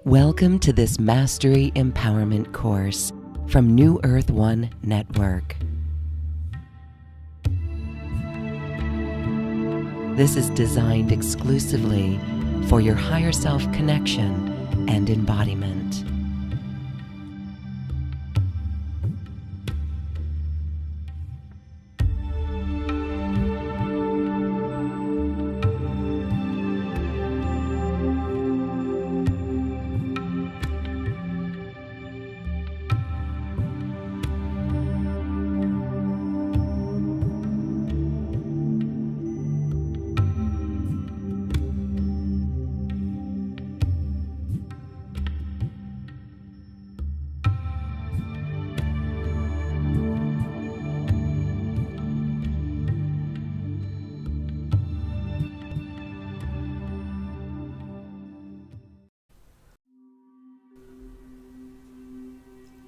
Welcome to this Mastery Empowerment course from New Earth One Network. This is designed exclusively for your higher self connection and embodiment.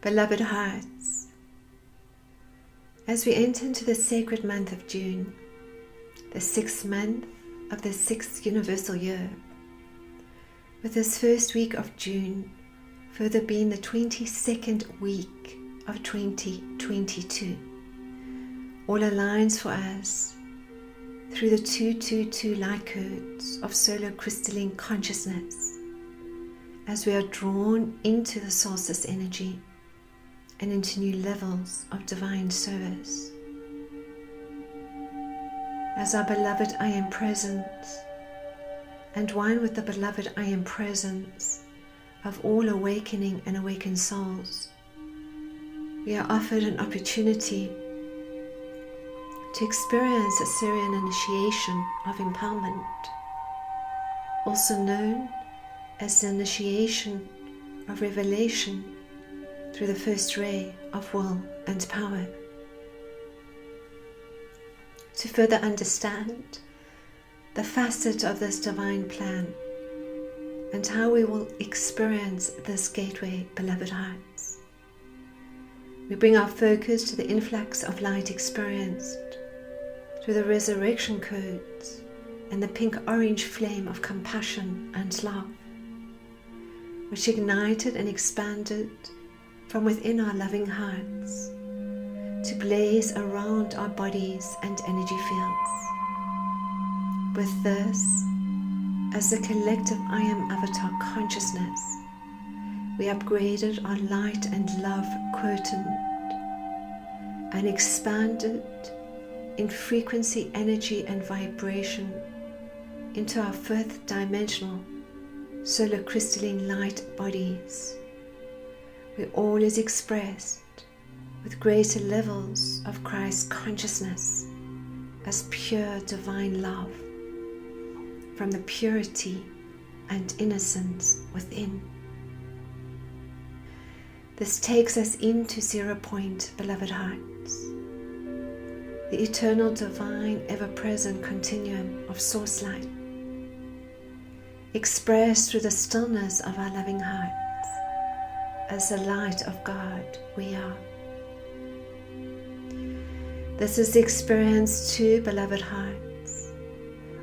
Beloved hearts, as we enter into the sacred month of June, the 6th month of the 6th universal year, with this first week of June further being the 22nd week of 2022, all aligns for us through the 222 light codes of solar crystalline consciousness as we are drawn into the solstice energy and into new levels of divine service. As our beloved I Am Presence, and one with the beloved I Am Presence of all awakening and awakened souls, we are offered an opportunity to experience a Syrian initiation of empowerment, also known as the initiation of revelation through the first ray of will and power. To further understand the facet of this divine plan and how we will experience this gateway, beloved hearts, we bring our focus to the influx of light experienced through the resurrection codes and the pink-orange flame of compassion and love, which ignited and expanded from within our loving hearts to blaze around our bodies and energy fields. With this, as the collective I Am Avatar consciousness, we upgraded our light and love quotient and expanded in frequency, energy and vibration into our 5th dimensional solar crystalline light bodies, where all is expressed with greater levels of Christ consciousness as pure divine love from the purity and innocence within. This takes us into 0 point, beloved hearts, the eternal divine ever-present continuum of source light, expressed through the stillness of our loving hearts. As the light of God we are. This is the experience too, beloved hearts,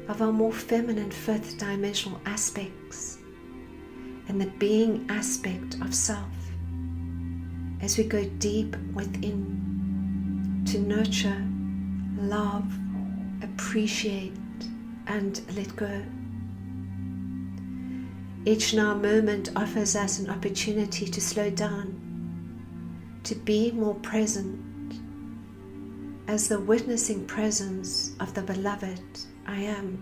of our more feminine 5th dimensional aspects and the being aspect of self as we go deep within to nurture, love, appreciate and let go. Each now moment offers us an opportunity to slow down, to be more present as the witnessing presence of the beloved I Am.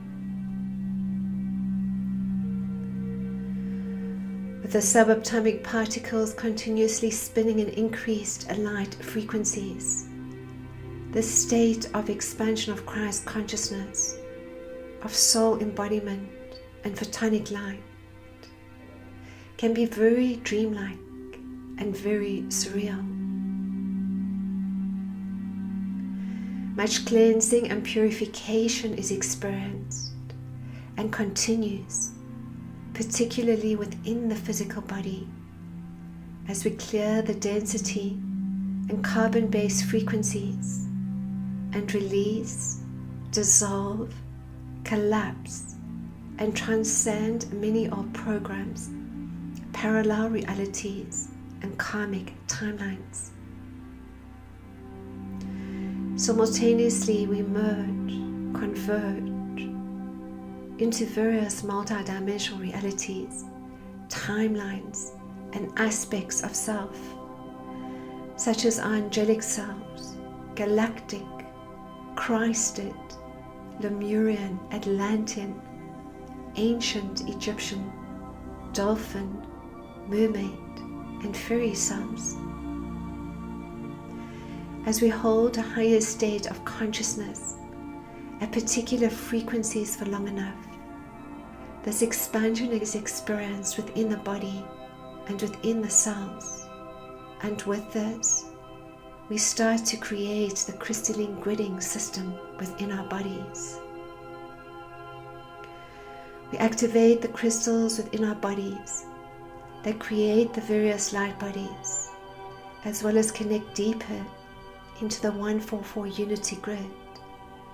With the subatomic particles continuously spinning in increased light frequencies, this state of expansion of Christ consciousness, of soul embodiment and photonic light can be very dreamlike and very surreal. Much cleansing and purification is experienced and continues, particularly within the physical body, as we clear the density and carbon-based frequencies and release, dissolve, collapse, and transcend many old programs, parallel realities and karmic timelines. Simultaneously, we merge, converge into various multidimensional realities, timelines, and aspects of self, such as our angelic selves, galactic, Christed, Lemurian, Atlantean, ancient Egyptian, dolphin, mermaid, and fairy selves. As we hold a higher state of consciousness at particular frequencies for long enough, this expansion is experienced within the body and within the cells, and with this, we start to create the crystalline gridding system within our bodies. We activate the crystals within our bodies that create the various light bodies, as well as connect deeper into the 144 unity grid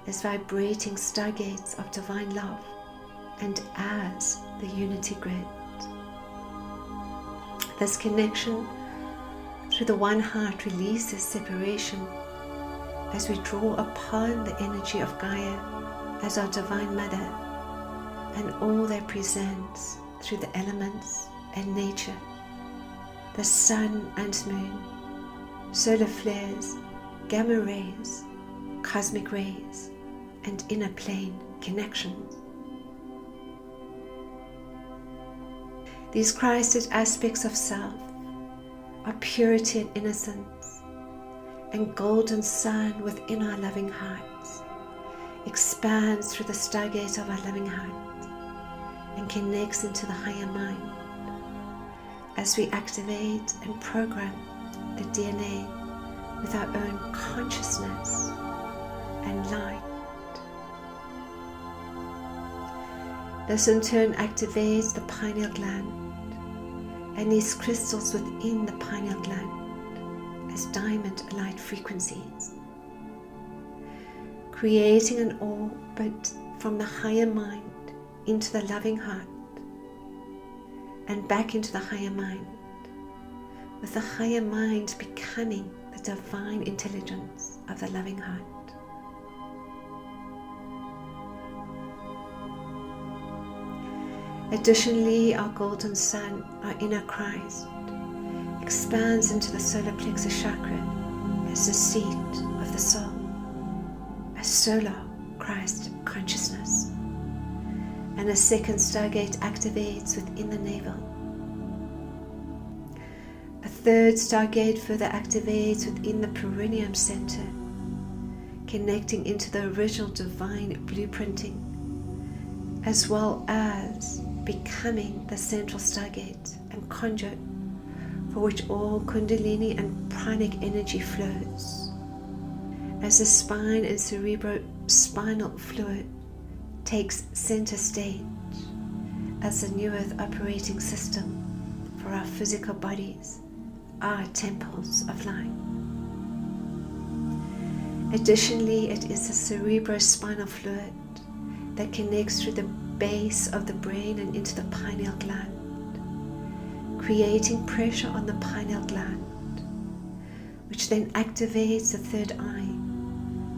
as vibrating stargates of divine love and as the unity grid. This connection through the one heart releases separation as we draw upon the energy of Gaia as our Divine Mother and all that presents through the elements and nature, the sun and moon, solar flares, gamma rays, cosmic rays, and inner plane connections. These Christed aspects of self are purity and innocence, and golden sun within our loving hearts expands through the stargate of our loving heart and connects into the higher mind as we activate and program the DNA with our own consciousness and light. This in turn activates the pineal gland and these crystals within the pineal gland as diamond light frequencies, creating an orbit from the higher mind into the loving heart and back into the higher mind, with the higher mind becoming the divine intelligence of the loving heart. Additionally, our golden sun, our inner Christ, expands into the solar plexus chakra as the seat of the soul, a solar Christ consciousness. And a second stargate activates within the navel. A third stargate further activates within the perineum center, connecting into the original divine blueprinting, as well as becoming the central stargate and conduit for which all Kundalini and pranic energy flows, as the spine and cerebrospinal fluid takes center stage as the new earth operating system for our physical bodies, our temples of light. Additionally, it is the cerebrospinal fluid that connects through the base of the brain and into the pineal gland, creating pressure on the pineal gland, which then activates the third eye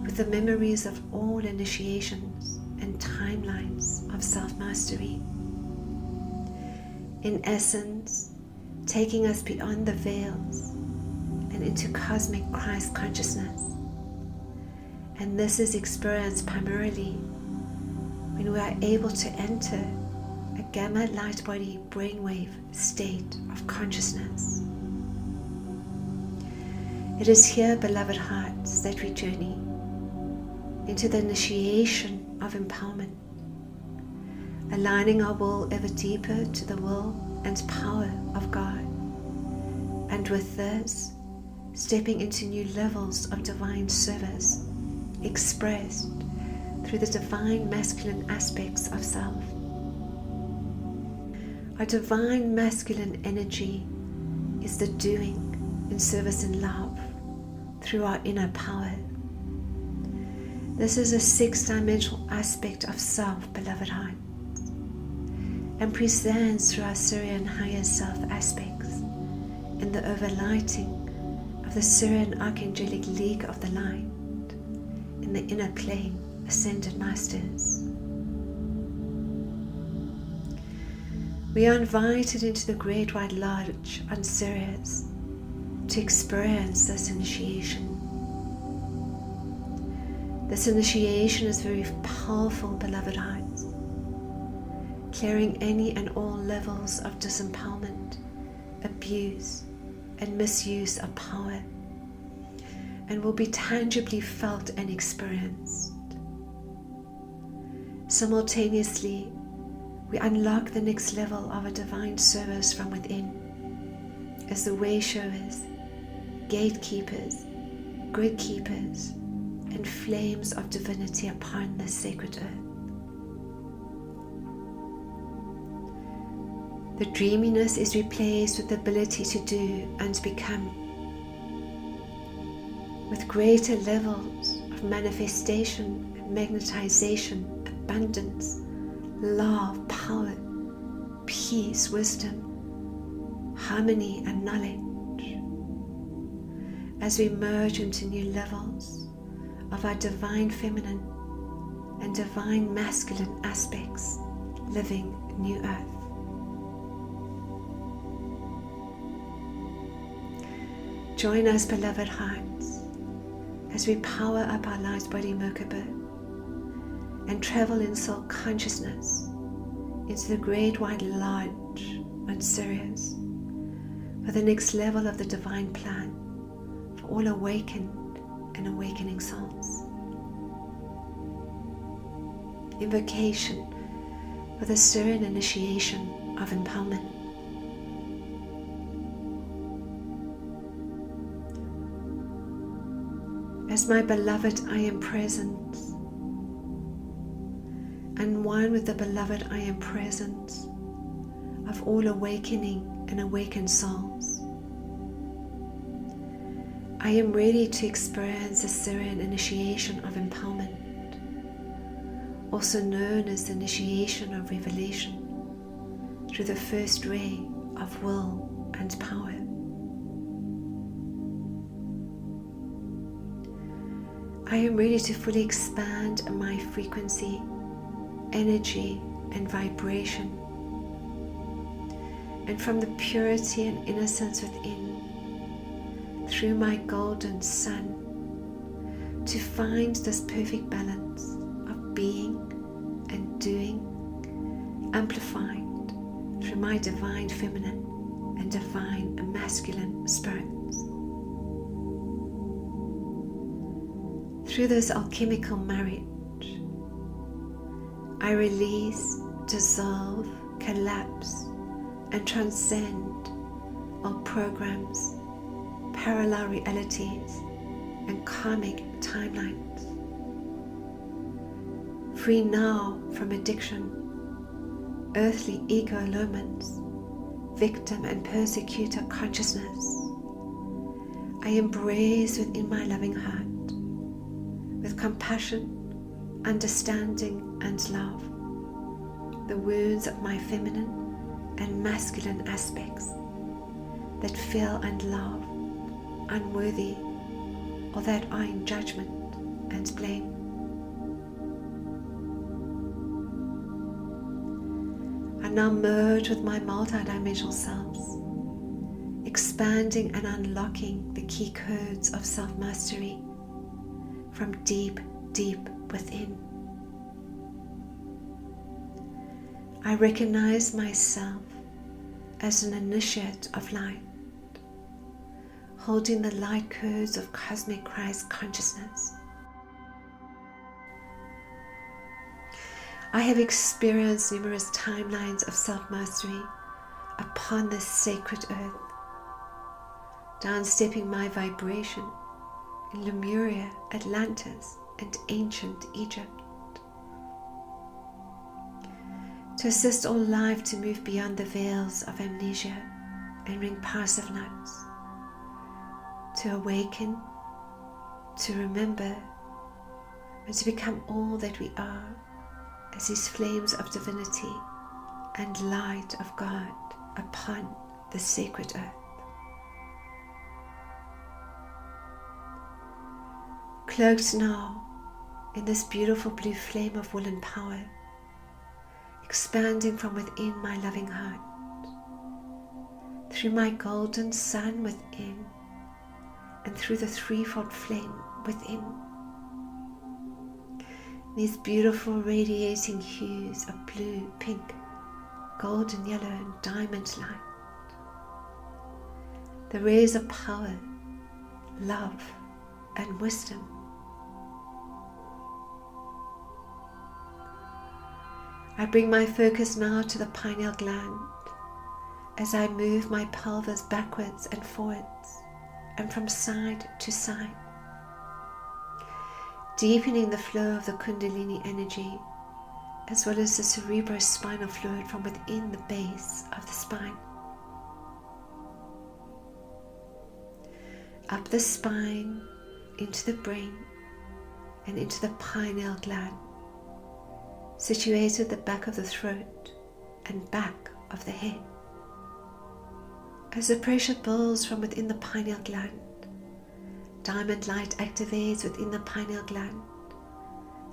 with the memories of all initiations and timelines of self-mastery. In essence, taking us beyond the veils and into cosmic Christ consciousness. And this is experienced primarily when we are able to enter a gamma light body brainwave state of consciousness. It is here, beloved hearts, that we journey into the initiation of empowerment, aligning our will ever deeper to the will and power of God, and with this, stepping into new levels of divine service expressed through the divine masculine aspects of self. Our divine masculine energy is the doing in service and love through our inner power. This is a 6-dimensional aspect of self, beloved hearts, and presents through our Syrian higher self aspects in the overlighting of the Syrian Archangelic League of the Light in the inner plane Ascended Masters. We are invited into the Great White Lodge on Sirius to experience this initiation. This initiation is very powerful, beloved hearts, clearing any and all levels of disempowerment, abuse, and misuse of power, and will be tangibly felt and experienced. Simultaneously, we unlock the next level of a divine service from within as the way showers, gatekeepers, grid keepers, and flames of divinity upon this sacred earth. The dreaminess is replaced with the ability to do and to become, with greater levels of manifestation, magnetization, abundance, love, power, peace, wisdom, harmony, and knowledge, as we merge into new levels of our divine feminine and divine masculine aspects, living new earth. Join us, beloved hearts, as we power up our light body Merkaba and travel in soul consciousness into the Great White Lodge on Sirius for the next level of the divine plan for all awakened and awakening souls. Invocation for the Syrian initiation of empowerment. As my beloved, I am present, and one with the beloved, I am present of all awakening and awakened souls. I am ready to experience the Syrian initiation of empowerment, also known as the initiation of revelation, through the first ray of will and power. I am ready to fully expand my frequency, energy, and vibration, and from the purity and innocence within, through my golden sun, to find this perfect balance of being and doing, amplified through my divine feminine and divine masculine spirits. Through this alchemical marriage, I release, dissolve, collapse, and transcend all programs, parallel realities, and karmic timelines. Free now from addiction, earthly ego allurements, victim and persecutor consciousness, I embrace within my loving heart, with compassion, understanding, and love, the wounds of my feminine and masculine aspects that feel and love unworthy or that are in judgment and blame. I now merge with my multidimensional selves, expanding and unlocking the key codes of self-mastery from deep, deep within. I recognize myself as an initiate of light, holding the light codes of cosmic Christ consciousness. I have experienced numerous timelines of self-mastery upon this sacred earth, downstepping my vibration in Lemuria, Atlantis, and ancient Egypt, to assist all life to move beyond the veils of amnesia and ring passiveness, to awaken, to remember, and to become all that we are as these flames of divinity, and light of God upon the sacred earth. Cloaked now in this beautiful blue flame of will and power, expanding from within my loving heart, through my golden sun within, and through the threefold flame within. These beautiful radiating hues of blue, pink, golden yellow, and diamond light. The rays of power, love, and wisdom. I bring my focus now to the pineal gland as I move my pelvis backwards and forwards and from side to side, deepening the flow of the Kundalini energy as well as the cerebrospinal fluid from within the base of the spine. Up the spine, into the brain, and into the pineal gland, situated at the back of the throat and back of the head. As the pressure builds from within the pineal gland, diamond light activates within the pineal gland,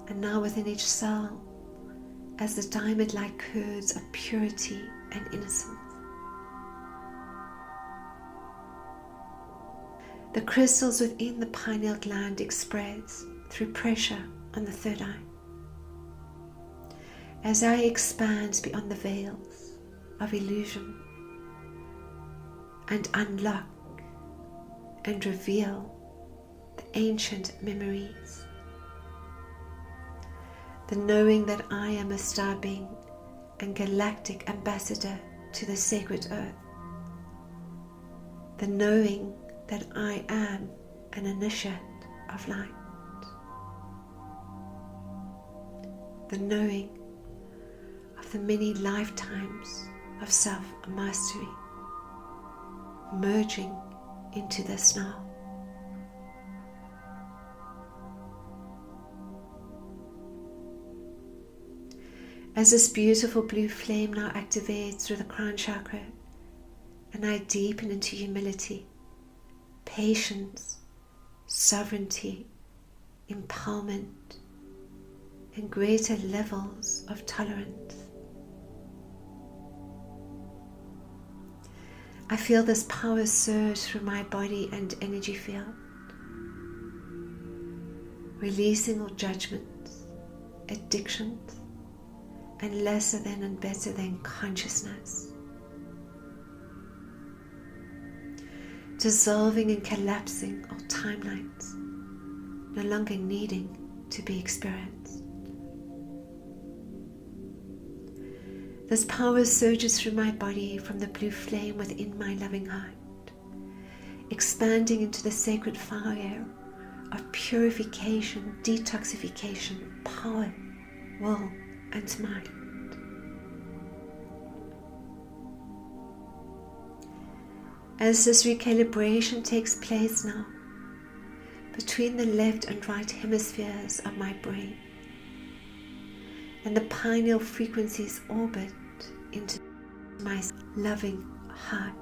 and now within each cell, as the diamond light codes of purity and innocence. The crystals within the pineal gland express through pressure on the third eye. As I expand beyond the veils of illusion and unlock and reveal the ancient memories, the knowing that I am a star being and galactic ambassador to the sacred earth, the knowing that I am an initiate of light, the knowing of the many lifetimes of self-mastery merging into this now. As this beautiful blue flame now activates through the crown chakra, and I deepen into humility, patience, sovereignty, empowerment, and greater levels of tolerance. I feel this power surge through my body and energy field, releasing all judgments, addictions, and lesser than and better than consciousness, dissolving and collapsing all timelines, no longer needing to be experienced. This power surges through my body from the blue flame within my loving heart, expanding into the sacred fire of purification, detoxification, power, will, and mind. As this recalibration takes place now, between the left and right hemispheres of my brain, and the pineal frequencies orbit into my loving heart.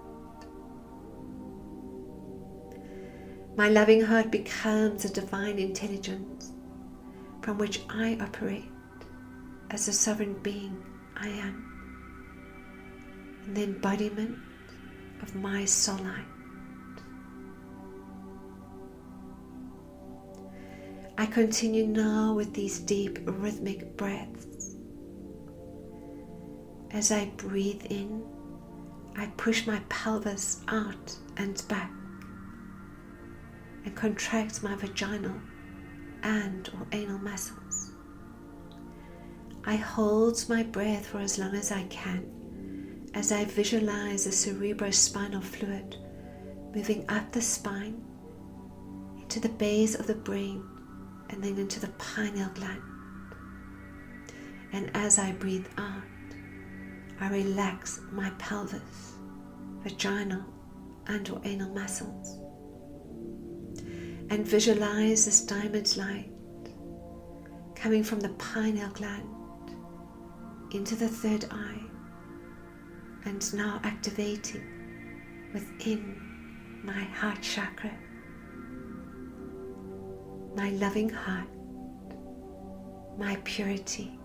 My loving heart becomes a divine intelligence from which I operate as the sovereign being I am, and the embodiment of my soul light. I continue now with these deep rhythmic breaths. As I breathe in, I push my pelvis out and back and contract my vaginal and or anal muscles. I hold my breath for as long as I can as I visualize the cerebrospinal fluid moving up the spine into the base of the brain and then into the pineal gland. And as I breathe out, I relax my pelvis, vaginal and or anal muscles, and visualize this diamond light coming from the pineal gland into the third eye and now activating within my heart chakra, my loving heart, my purity,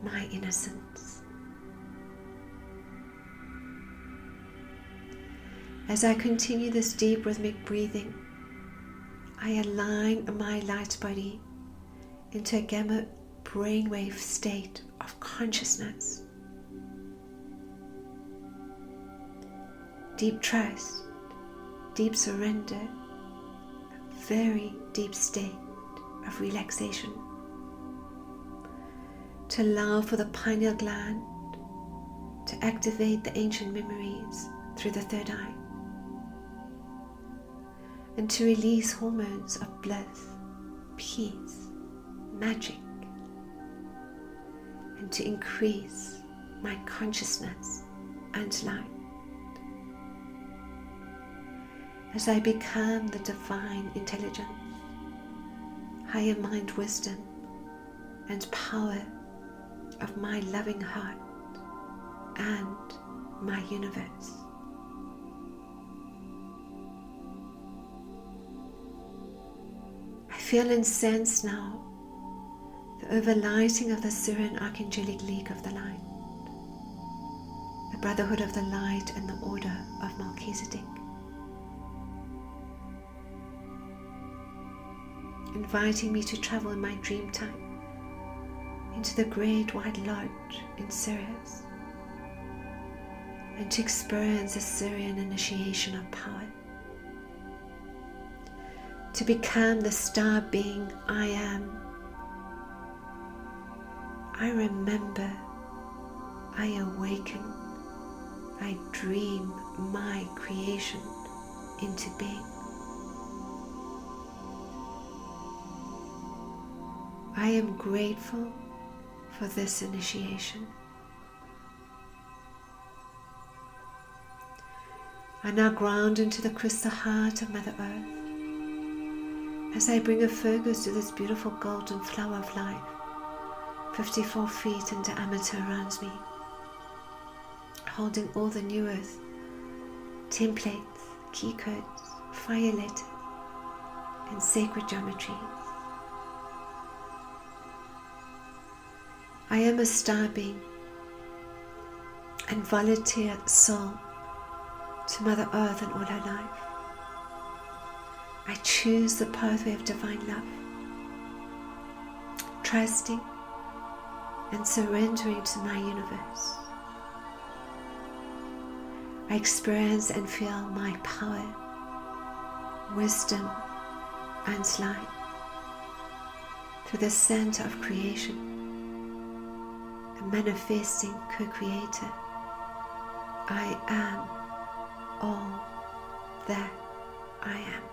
my innocence. As I continue this deep rhythmic breathing, I align my light body into a gamma brainwave state of consciousness. Deep trust, deep surrender, a very deep state of relaxation. To allow for the pineal gland to activate the ancient memories through the third eye, and to release hormones of bliss, peace, magic, and to increase my consciousness and light. As I become the divine intelligence, higher mind wisdom, and power of my loving heart and my universe. I feel and sense now the overlighting of the Syrian Archangelic League of the Light, the Brotherhood of the Light and the Order of Melchizedek, inviting me to travel in my dream time into the Great White Lodge in Sirius and to experience a Syrian initiation of power, to become the star being I am. I remember, I awaken, I dream my creation into being. I am grateful for this initiation. I now ground into the crystal heart of Mother Earth as I bring a focus to this beautiful golden flower of life, 54 feet in diameter around me, holding all the new earth, templates, key codes, fire letters, and sacred geometries. I am a star being and volunteer soul to Mother Earth and all her life. I choose the pathway of divine love, trusting and surrendering to my universe. I experience and feel my power, wisdom, and light through the center of creation, a manifesting co-creator. I am all that I am.